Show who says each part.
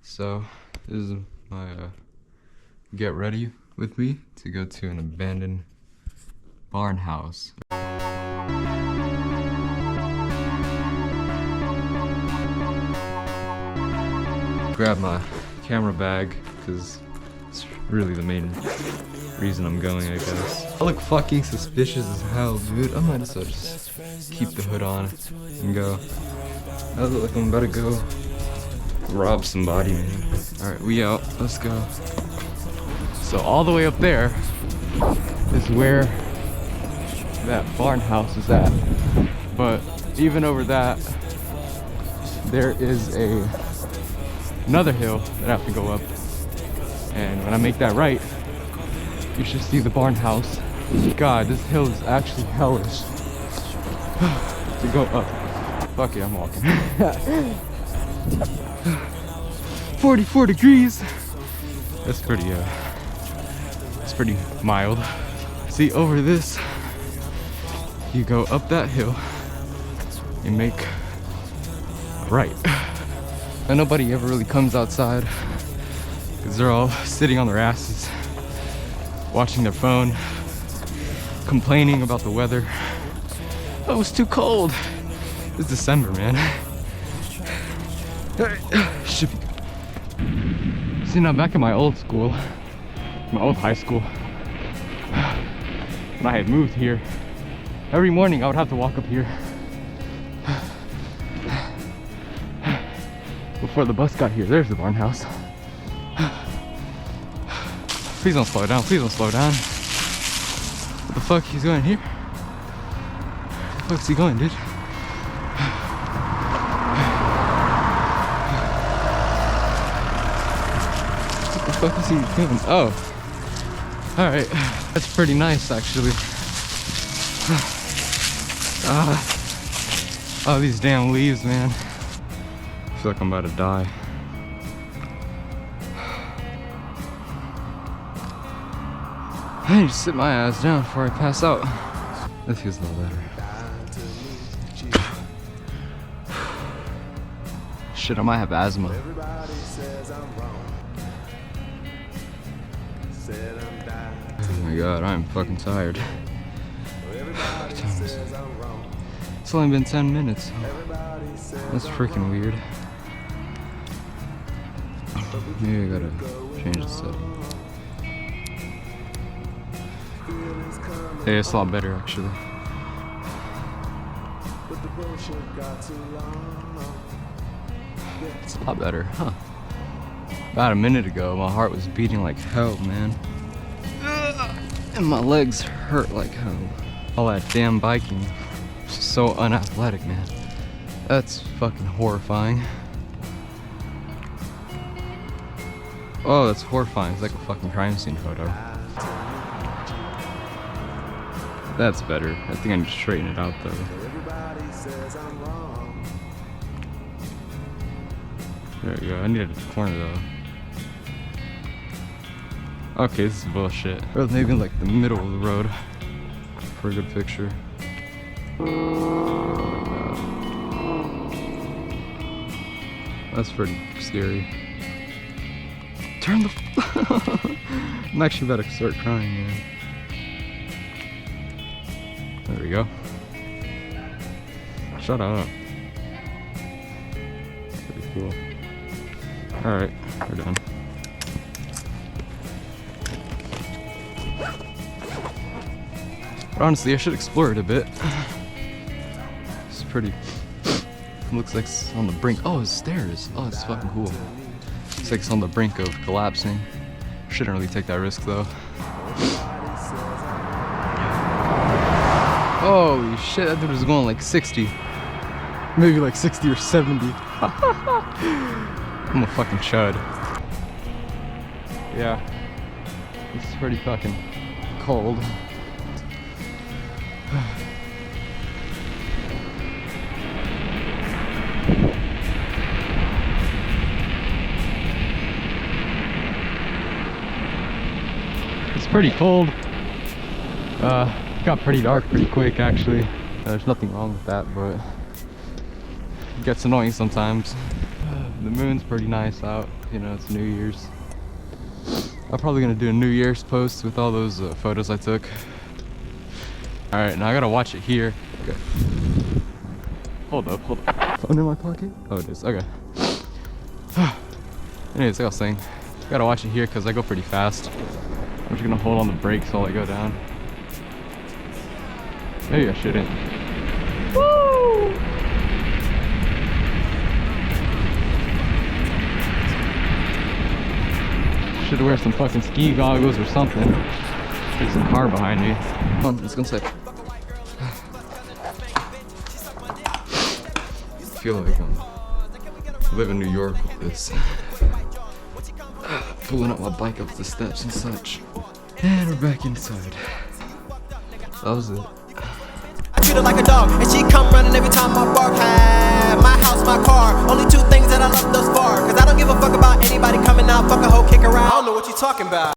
Speaker 1: So this is my get ready with me to go to an abandoned barn house. Grab my camera bag because it's really the main reason I'm going, I guess. I look fucking suspicious as hell, dude. I might as well just keep the hood on and go. I look like I'm about to go rob somebody, man. Alright, we out. Let's go. So all the way up there is where that barn house is at. But even over that, there is another hill that I have to go up. And when I make that right, you should see the barn house. God, this hill is actually hellish to go up. Fuck it, I'm walking. 44 degrees. That's pretty mild. See, over this, you go up that hill and make a right. And nobody ever really comes outside because they're all sitting on their asses, watching their phone, complaining about the weather. Oh, it's too cold. It's December, man. Should be good. See, now back in my old school, my old high school, when I had moved here, every morning I would have to walk up here before the bus got here. There's the barn house. Please don't slow down, please don't slow down. What the fuck, he's going here? Where the fuck's he going, dude? What the fuck is he doing? Oh. Alright, that's pretty nice actually. Oh, these damn leaves, man. I feel like I'm about to die. I need to sit my ass down before I pass out. That feels a little better. Shit, I might have asthma. Oh my god, I'm fucking tired. It's only been 10 minutes. That's freaking weird. Maybe I gotta change the setting. Hey, it's a lot better actually. It's a lot better, huh? About a minute ago, my heart was beating like hell, man. And my legs hurt like hell. All that damn biking. It's so unathletic, man. That's fucking horrifying. Oh, that's horrifying. It's like a fucking crime scene photo. That's better. I think I need to straighten it out though. There we go. I needed a corner though. Okay, this is bullshit. Or maybe like the middle of the road for a good picture. Oh my god. That's pretty scary. Turn the I'm actually about to start crying, man. There we go. Shut up. Pretty cool. Alright, we're done. But honestly, I should explore it a bit. It's pretty. Looks like it's on the brink. Oh, it's stairs. Oh, it's fucking cool. Looks like it's on the brink of collapsing. Shouldn't really take that risk though. Holy shit, that dude was going like 60. Maybe like 60 or 70. I'm a fucking chud. Yeah. This is pretty fucking cold. It's pretty cold. Got pretty dark pretty quick actually. There's nothing wrong with that, but it gets annoying sometimes. The moon's pretty nice out. You know, it's New Year's. I'm probably gonna do a New Year's post with all those photos I took. All right, now I gotta watch it here. Okay. Hold up. Phone in my pocket? Oh, it is. Okay. Anyways, like I was saying, gotta watch it here because I go pretty fast. I'm just gonna hold on the brakes while I go down. Maybe I shouldn't. Woo! Should wear some fucking ski goggles or something. There's some car behind me. Come on, let's go inside. I feel like I live in New York with this. Pulling up my bike up the steps and such. And we're back inside. That was it.
Speaker 2: I treat her like a dog, and she come running every time I bark. My house, my car, only two things that I love thus far. Cause I don't give a fuck about anybody coming out, fuck a hoe, kick around. I don't know what you talking about.